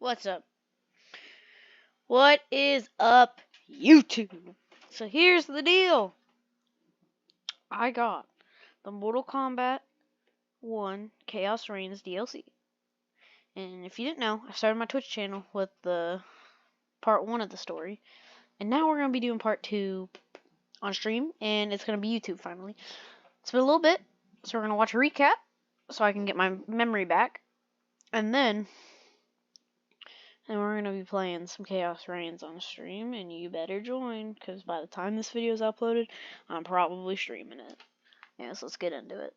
What's up? What is up, YouTube? So here's the deal. I got the Mortal Kombat 1 Chaos Reigns DLC. And if you didn't know, I started my Twitch channel with the part 1 of the story. And now we're going to be doing part 2 on stream. And it's going to be YouTube finally. It's been a little bit. So we're going to watch a recap so I can get my memory back. And then we're going to be playing some Chaos Reigns on stream, and you better join, because by the time this video is uploaded, I'm probably streaming it. Yeah, so let's get into it.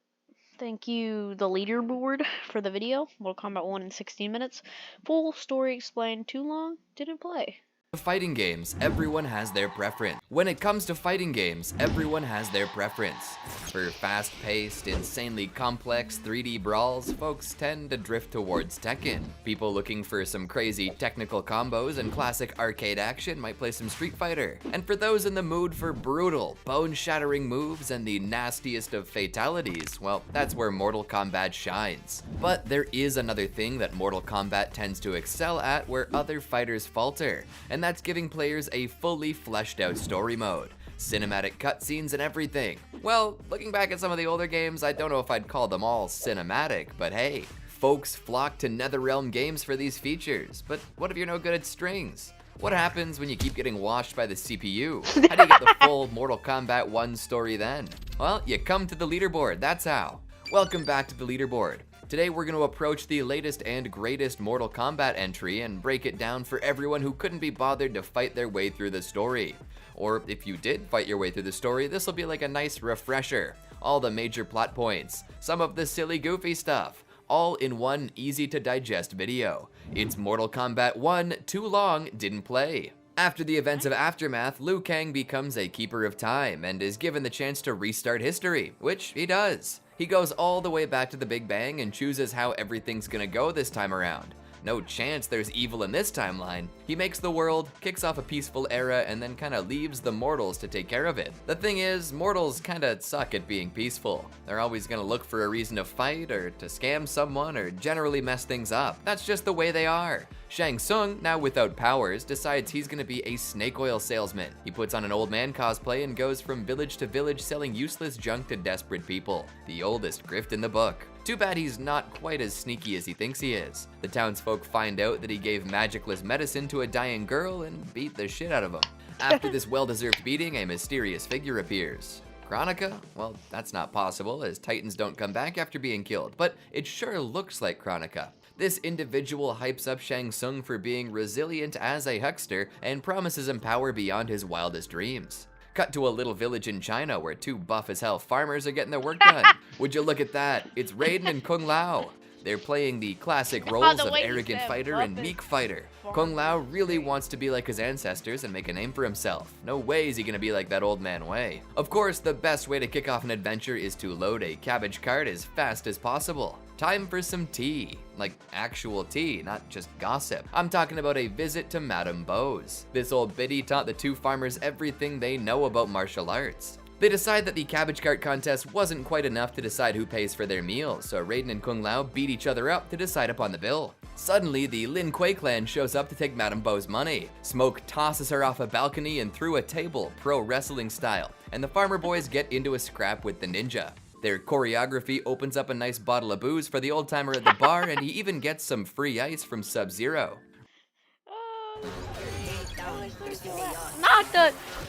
Thank you, the leaderboard, for the video. Mortal Kombat 1 in 16 minutes. Full story explained. Too long? Didn't play. Fighting games, everyone has their preference. When it comes to fighting games, everyone has their preference. For fast-paced, insanely complex 3D brawls, folks tend to drift towards Tekken. People looking for some crazy technical combos and classic arcade action might play some Street Fighter. And for those in the mood for brutal, bone-shattering moves and the nastiest of fatalities, well, that's where Mortal Kombat shines. But there is another thing that Mortal Kombat tends to excel at where other fighters falter, and that's giving players a fully fleshed out story mode. Cinematic cutscenes and everything. Well, looking back at some of the older games, I don't know if I'd call them all cinematic, but hey, folks flock to NetherRealm Games for these features. But what if you're no good at strings? What happens when you keep getting washed by the CPU? How do you get the full Mortal Kombat 1 story then? Well, you come to the leaderboard, that's how. Welcome back to the leaderboard. Today we're going to approach the latest and greatest Mortal Kombat entry and break it down for everyone who couldn't be bothered to fight their way through the story. Or if you did fight your way through the story, this will be like a nice refresher. All the major plot points, some of the silly goofy stuff, all in one easy to digest video. It's Mortal Kombat 1 Too Long Didn't Play. After the events of Aftermath, Liu Kang becomes a keeper of time and is given the chance to restart history, which he does. He goes all the way back to the Big Bang and chooses how everything's gonna go this time around. No chance there's evil in this timeline. He makes the world, kicks off a peaceful era, and then kinda leaves the mortals to take care of it. The thing is, mortals kinda suck at being peaceful. They're always gonna look for a reason to fight, or to scam someone, or generally mess things up. That's just the way they are. Shang Tsung, now without powers, decides he's gonna be a snake oil salesman. He puts on an old man cosplay and goes from village to village selling useless junk to desperate people. The oldest grift in the book. Too bad he's not quite as sneaky as he thinks he is. The townsfolk find out that he gave magicless medicine to a dying girl and beat the shit out of him. After this well-deserved beating, a mysterious figure appears. Kronika? Well, that's not possible, as Titans don't come back after being killed, but it sure looks like Kronika. This individual hypes up Shang Tsung for being resilient as a huckster and promises him power beyond his wildest dreams. Cut to a little village in China where two buff-as-hell farmers are getting their work done. Would you look at that? It's Raiden and Kung Lao. They're playing the classic roles of arrogant fighter and meek fighter. Kung Lao really wants to be like his ancestors and make a name for himself. No way is he gonna be like that old man Wei. Of course, the best way to kick off an adventure is to load a cabbage cart as fast as possible. Time for some tea. Like actual tea, not just gossip. I'm talking about a visit to Madame Bose. This old biddy taught the two farmers everything they know about martial arts. They decide that the cabbage cart contest wasn't quite enough to decide who pays for their meals, so Raiden and Kung Lao beat each other up to decide upon the bill. Suddenly, the Lin Kuei clan shows up to take Madame Bo's money. Smoke tosses her off a balcony and through a table, pro wrestling style, and the farmer boys get into a scrap with the ninja. Their choreography opens up a nice bottle of booze for the old timer at the bar, and he even gets some free ice from Sub-Zero.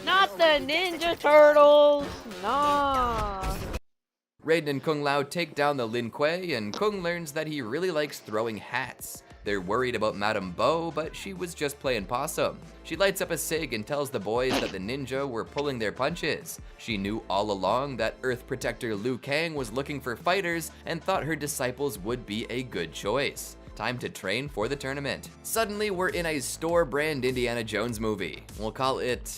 Not the Ninja Turtles. Nah. Raiden and Kung Lao take down the Lin Kuei, and Kung learns that he really likes throwing hats. They're worried about Madame Bo, but she was just playing possum. She lights up a cig and tells the boys that the ninja were pulling their punches. She knew all along that Earth Protector Liu Kang was looking for fighters and thought her disciples would be a good choice. Time to train for the tournament. Suddenly, we're in a store brand Indiana Jones movie. We'll call it,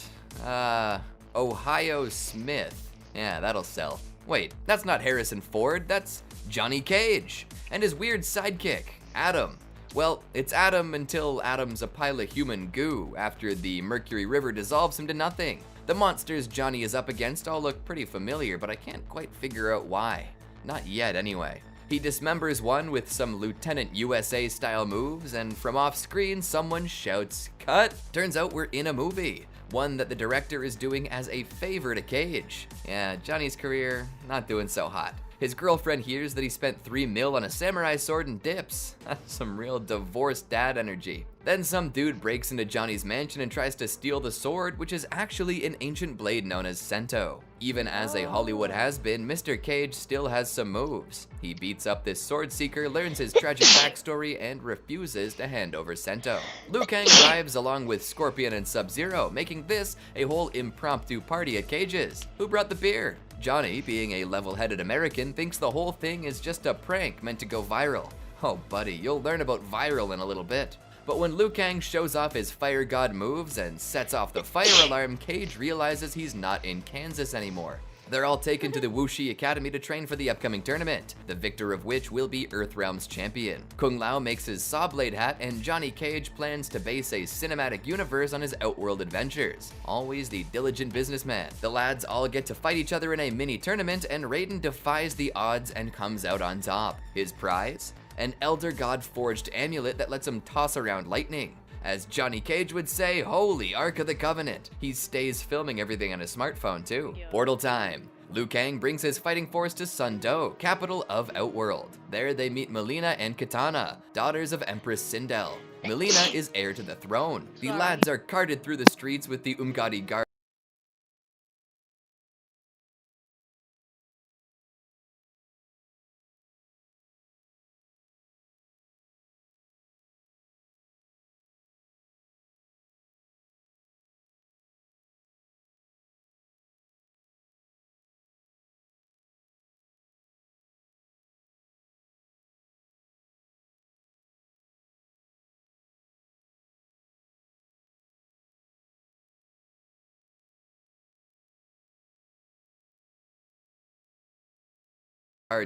Ohio Smith. Yeah, that'll sell. Wait, that's not Harrison Ford, that's Johnny Cage. And his weird sidekick, Adam. Well, it's Adam until Adam's a pile of human goo after the Mercury River dissolves him to nothing. The monsters Johnny is up against all look pretty familiar, but I can't quite figure out why. Not yet, anyway. He dismembers one with some Lieutenant USA style moves, and from off screen someone shouts, "Cut!" Turns out we're in a movie, one that the director is doing as a favor to Cage. Yeah, Johnny's career, not doing so hot. His girlfriend hears that he spent $3 million on a samurai sword and dips. That's some real divorced dad energy. Then some dude breaks into Johnny's mansion and tries to steal the sword, which is actually an ancient blade known as Sento. Even as a Hollywood has-been, Mr. Cage still has some moves. He beats up this sword seeker, learns his tragic backstory, and refuses to hand over Sento. Liu Kang arrives along with Scorpion and Sub-Zero, making this a whole impromptu party at Cage's. Who brought the beer? Johnny, being a level-headed American, thinks the whole thing is just a prank meant to go viral. Oh buddy, you'll learn about viral in a little bit. But when Liu Kang shows off his fire god moves and sets off the fire alarm, Cage realizes he's not in Kansas anymore. They're all taken to the Wuxi Academy to train for the upcoming tournament, the victor of which will be Earthrealm's champion. Kung Lao makes his saw blade hat, and Johnny Cage plans to base a cinematic universe on his Outworld adventures. Always the diligent businessman. The lads all get to fight each other in a mini tournament, and Raiden defies the odds and comes out on top. His prize? An Elder God forged amulet that lets him toss around lightning. As Johnny Cage would say, holy Ark of the Covenant. He stays filming everything on his smartphone too. Yeah. Portal time. Liu Kang brings his fighting force to Sun Do, capital of Outworld. There they meet Mileena and Kitana, daughters of Empress Sindel. Mileena is heir to the throne. The lads are carted through the streets with the Umgadi guard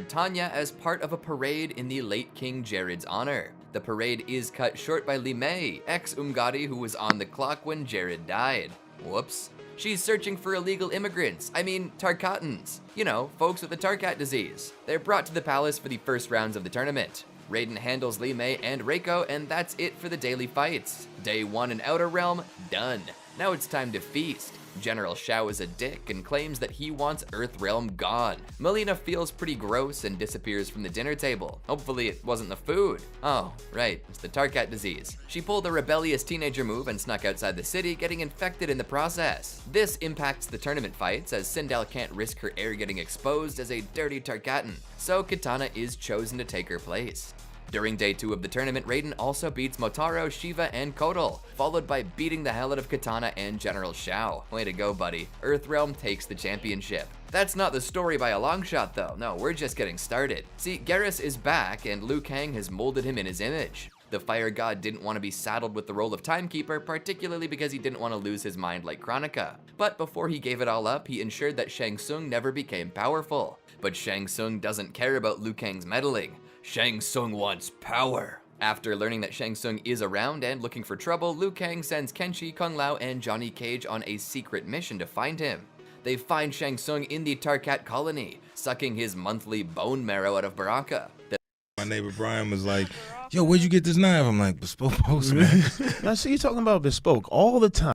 Tanya as part of a parade in the late King Jared's honor. The parade is cut short by Li Mei, ex-Umgadi who was on the clock when Jared died. Whoops. She's searching for illegal immigrants, Tarkatans. You know, folks with the Tarkat disease. They're brought to the palace for the first rounds of the tournament. Raiden handles Li Mei and Reiko, and that's it for the daily fights. Day 1 in Outer Realm, done. Now it's time to feast. General Shao is a dick and claims that he wants Earthrealm gone. Mileena feels pretty gross and disappears from the dinner table. Hopefully it wasn't the food. Oh, right, it's the Tarkat disease. She pulled a rebellious teenager move and snuck outside the city, getting infected in the process. This impacts the tournament fights, as Sindel can't risk her heir getting exposed as a dirty Tarkatan, so Kitana is chosen to take her place. During day 2 of the tournament, Raiden also beats Motaro, Shiva, and Kotal, followed by beating the hell out of Kitana and General Shao. Way to go, buddy. Earthrealm takes the championship. That's not the story by a long shot though. No, we're just getting started. See, Geras is back and Liu Kang has molded him in his image. The fire god didn't want to be saddled with the role of timekeeper, particularly because he didn't want to lose his mind like Kronika. But before he gave it all up, he ensured that Shang Tsung never became powerful. But Shang Tsung doesn't care about Liu Kang's meddling. Shang Tsung wants power. After learning that Shang Tsung is around and looking for trouble, Liu Kang sends Kenshi, Kung Lao, and Johnny Cage on a secret mission to find him. They find Shang Tsung in the Tarkat colony, sucking his monthly bone marrow out of Baraka. My neighbor Brian was like, yo, where'd you get this knife? I'm like, Bespoke Post, man. I see you talking about Bespoke all the time.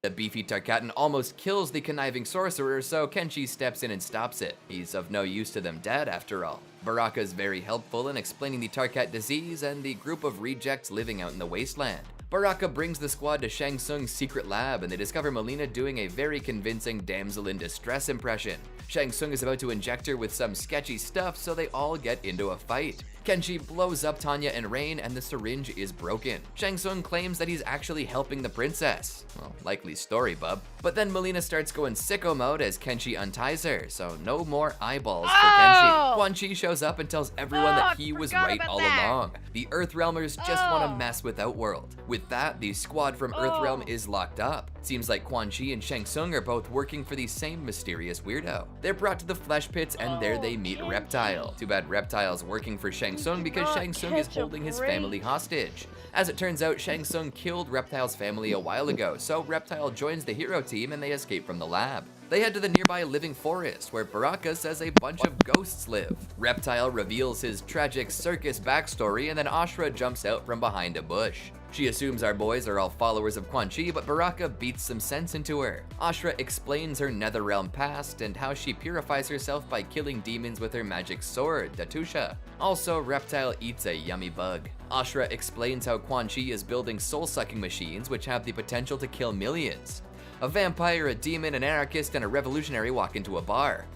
The beefy Tarkatan almost kills the conniving sorcerer, so Kenshi steps in and stops it. He's of no use to them dead, after all. Baraka's very helpful in explaining the Tarkat disease and the group of rejects living out in the wasteland. Baraka brings the squad to Shang Tsung's secret lab, and they discover Mileena doing a very convincing damsel in distress impression. Shang Tsung is about to inject her with some sketchy stuff, so they all get into a fight. Kenshi blows up Tanya and Rain, and the syringe is broken. Shang Tsung claims that he's actually helping the princess. Well, likely story, bub. But then Mileena starts going sicko mode as Kenshi unties her, so no more eyeballs for Kenshi. Quan Chi shows up and tells everyone that he was right all along. The Earthrealmers just want to mess with Outworld. With that, the squad from Earthrealm is locked up. Seems like Quan Chi and Shang Tsung are both working for the same mysterious weirdo. They're brought to the flesh pits, and there they meet Reptile. Too bad Reptile's working for Shang Tsung because Shang Tsung is holding his family hostage. As it turns out, Shang Tsung killed Reptile's family a while ago, so Reptile joins the hero team and they escape from the lab. They head to the nearby living forest, where Baraka says a bunch of ghosts live. Reptile reveals his tragic circus backstory, and then Ashra jumps out from behind a bush. She assumes our boys are all followers of Quan Chi, but Baraka beats some sense into her. Ashra explains her Netherrealm past and how she purifies herself by killing demons with her magic sword, Datusha. Also, Reptile eats a yummy bug. Ashra explains how Quan Chi is building soul-sucking machines which have the potential to kill millions. A vampire, a demon, an anarchist, and a revolutionary walk into a bar.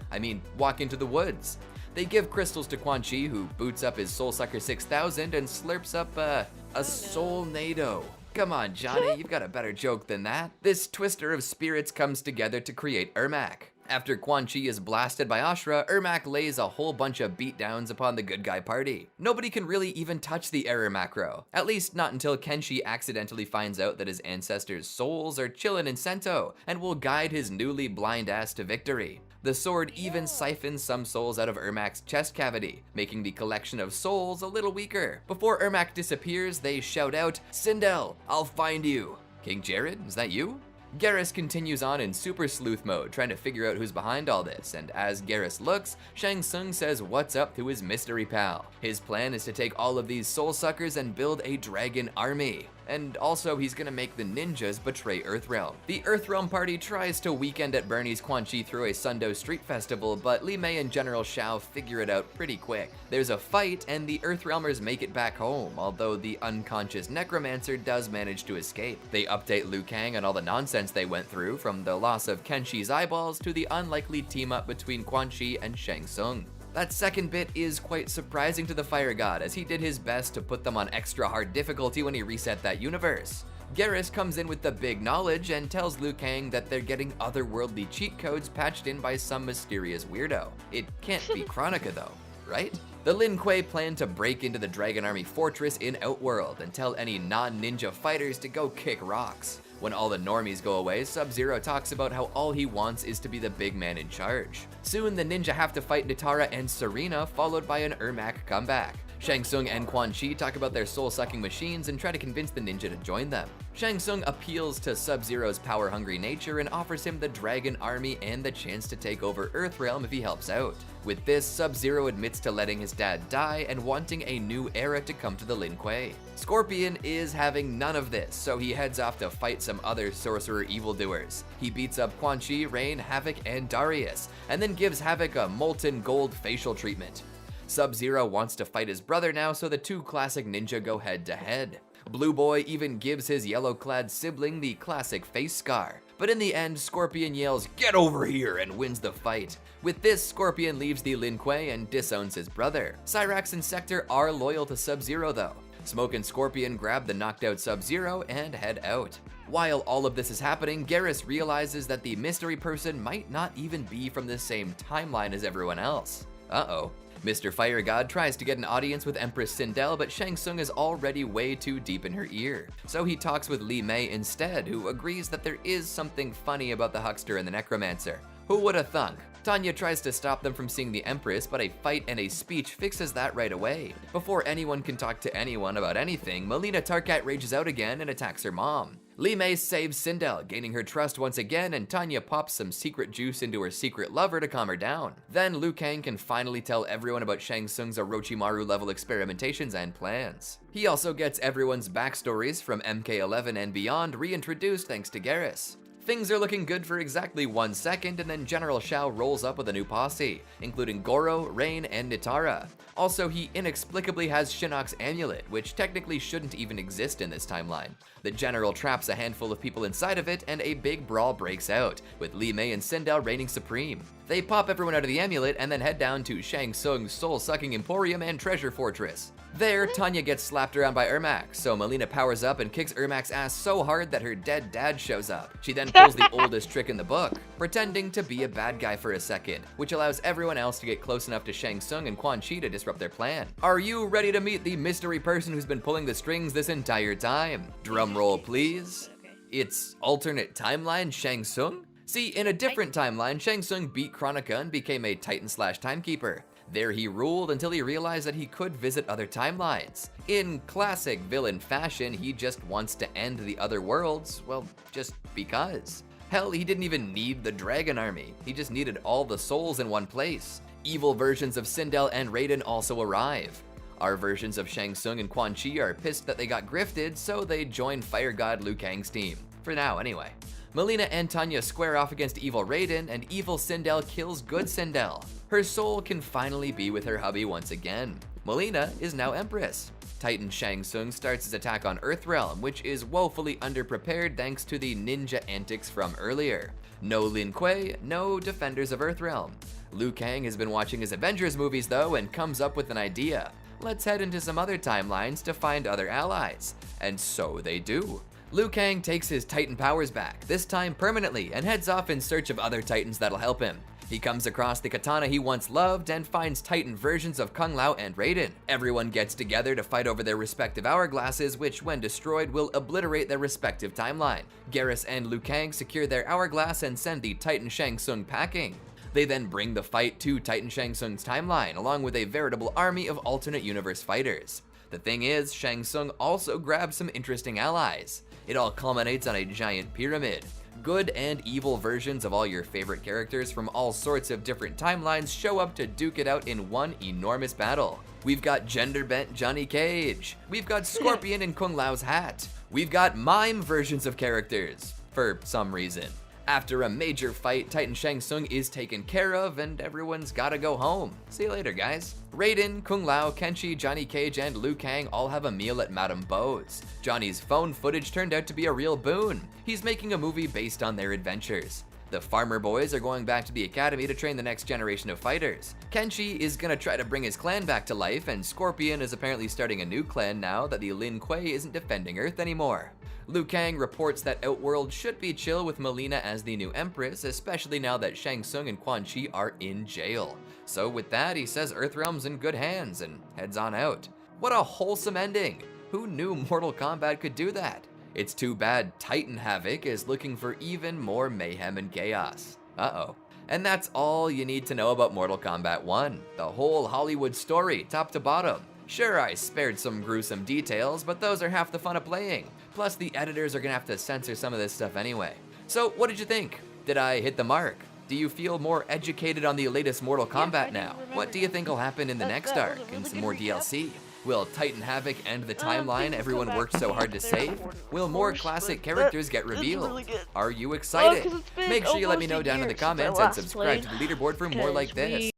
Walk into the woods. They give crystals to Quan Chi, who boots up his Soulsucker 6000 and slurps up a Soulnado. Come on, Johnny, you've got a better joke than that. This twister of spirits comes together to create Ermac. After Quan Chi is blasted by Ashra, Ermac lays a whole bunch of beatdowns upon the good guy party. Nobody can really even touch the error macro, at least not until Kenshi accidentally finds out that his ancestors' souls are chillin' in Sento and will guide his newly blind ass to victory. The sword even siphons some souls out of Ermac's chest cavity, making the collection of souls a little weaker. Before Ermac disappears, they shout out, "Sindel, I'll find you." King Jared, is that you? Garrus continues on in super sleuth mode, trying to figure out who's behind all this, and as Garrus looks, Shang Tsung says what's up to his mystery pal. His plan is to take all of these soul suckers and build a dragon army. And also, he's gonna make the ninjas betray Earthrealm. The Earthrealm party tries to weekend at Bernie's Quan Chi through a Sundo street festival, but Li Mei and General Shao figure it out pretty quick. There's a fight, and the Earthrealmers make it back home, although the unconscious necromancer does manage to escape. They update Liu Kang on all the nonsense they went through, from the loss of Kenshi's eyeballs to the unlikely team-up between Quan Chi and Shang Tsung. That second bit is quite surprising to the Fire God, as he did his best to put them on extra hard difficulty when he reset that universe. Garrus comes in with the big knowledge and tells Liu Kang that they're getting otherworldly cheat codes patched in by some mysterious weirdo. It can't be Chronica though, right? The Lin Kuei plan to break into the Dragon Army fortress in Outworld and tell any non-ninja fighters to go kick rocks. When all the normies go away, Sub-Zero talks about how all he wants is to be the big man in charge. Soon, the ninja have to fight Nitara and Serena, followed by an Ermac comeback. Shang Tsung and Quan Chi talk about their soul-sucking machines and try to convince the ninja to join them. Shang Tsung appeals to Sub-Zero's power-hungry nature and offers him the Dragon Army and the chance to take over Earthrealm if he helps out. With this, Sub-Zero admits to letting his dad die and wanting a new era to come to the Lin Kuei. Scorpion is having none of this, so he heads off to fight some other sorcerer evildoers. He beats up Quan Chi, Rain, Havoc, and Darius, and then gives Havoc a molten gold facial treatment. Sub-Zero wants to fight his brother now, so the two classic ninja go head to head. Blue Boy even gives his yellow-clad sibling the classic face scar. But in the end, Scorpion yells, "Get over here!" and wins the fight. With this, Scorpion leaves the Lin Kuei and disowns his brother. Cyrax and Sector are loyal to Sub-Zero though. Smoke and Scorpion grab the knocked out Sub-Zero and head out. While all of this is happening, Garrus realizes that the mystery person might not even be from the same timeline as everyone else. Uh-oh. Mr. Fire God tries to get an audience with Empress Sindel, but Shang Tsung is already way too deep in her ear. So he talks with Li Mei instead, who agrees that there is something funny about the Huckster and the Necromancer. Who would have thunk? Tanya tries to stop them from seeing the Empress, but a fight and a speech fixes that right away. Before anyone can talk to anyone about anything, Melina Tarkat rages out again and attacks her mom. Li Mei saves Sindel, gaining her trust once again, and Tanya pops some secret juice into her secret lover to calm her down. Then Liu Kang can finally tell everyone about Shang Tsung's Orochimaru level experimentations and plans. He also gets everyone's backstories from MK11 and beyond reintroduced thanks to Garrus. Things are looking good for exactly 1 second, and then General Shao rolls up with a new posse, including Goro, Rain, and Nitara. Also, he inexplicably has Shinnok's amulet, which technically shouldn't even exist in this timeline. The General traps a handful of people inside of it, and a big brawl breaks out, with Li Mei and Sindel reigning supreme. They pop everyone out of the amulet and then head down to Shang Tsung's soul-sucking emporium and treasure fortress. There, Tanya gets slapped around by Ermac, so Melina powers up and kicks Ermac's ass so hard that her dead dad shows up. She then pulls the oldest trick in the book, pretending to be a bad guy for a second, which allows everyone else to get close enough to Shang Tsung and Quan Chi to disrupt their plan. Are you ready to meet the mystery person who's been pulling the strings this entire time? Drum roll, please. It's alternate timeline Shang Tsung? See, in a different timeline, Shang Tsung beat Chronica and became a Titan/timekeeper. There he ruled until he realized that he could visit other timelines. In classic villain fashion, he just wants to end the other worlds, well, just because. Hell, he didn't even need the dragon army. He just needed all the souls in one place. Evil versions of Sindel and Raiden also arrive. Our versions of Shang Tsung and Quan Chi are pissed that they got grifted, so they join Fire God Liu Kang's team. For now, anyway. Melina and Tanya square off against evil Raiden, and evil Sindel kills good Sindel. Her soul can finally be with her hubby once again. Melina is now Empress. Titan Shang Tsung starts his attack on Earthrealm, which is woefully underprepared thanks to the ninja antics from earlier. No Lin Kuei, no Defenders of Earthrealm. Liu Kang has been watching his Avengers movies though and comes up with an idea. Let's head into some other timelines to find other allies. And so they do. Liu Kang takes his Titan powers back, this time permanently, and heads off in search of other Titans that'll help him. He comes across the katana he once loved and finds Titan versions of Kung Lao and Raiden. Everyone gets together to fight over their respective hourglasses, which when destroyed will obliterate their respective timeline. Garrus and Liu Kang secure their hourglass and send the Titan Shang Tsung packing. They then bring the fight to Titan Shang Tsung's timeline, along with a veritable army of alternate universe fighters. The thing is, Shang Tsung also grabs some interesting allies. It all culminates on a giant pyramid. Good and evil versions of all your favorite characters from all sorts of different timelines show up to duke it out in one enormous battle. We've got gender-bent Johnny Cage. We've got Scorpion in Kung Lao's hat. We've got mime versions of characters, for some reason. After a major fight, Titan Shang Tsung is taken care of and everyone's gotta go home. See you later, guys. Raiden, Kung Lao, Kenshi, Johnny Cage, and Liu Kang all have a meal at Madame Bo's. Johnny's phone footage turned out to be a real boon. He's making a movie based on their adventures. The farmer boys are going back to the academy to train the next generation of fighters. Kenshi is gonna try to bring his clan back to life, and Scorpion is apparently starting a new clan now that the Lin Kuei isn't defending Earth anymore. Liu Kang reports that Outworld should be chill with Melina as the new Empress, especially now that Shang Tsung and Quan Chi are in jail. So with that, he says Earthrealm's in good hands and heads on out. What a wholesome ending! Who knew Mortal Kombat could do that? It's too bad Titan Havoc is looking for even more mayhem and chaos. Uh-oh. And that's all you need to know about Mortal Kombat 1, the whole Hollywood story, top to bottom. Sure, I spared some gruesome details, but those are half the fun of playing. Plus, the editors are gonna have to censor some of this stuff anyway. So, what did you think? Did I hit the mark? Do you feel more educated on the latest Mortal Kombat now? What do you think will happen in the next arc and some more DLC? Will Titan Havoc end the timeline everyone worked so hard to save? Will more classic characters get revealed? Are you excited? Make sure you let me know down in the comments and subscribe to the leaderboard for more like this.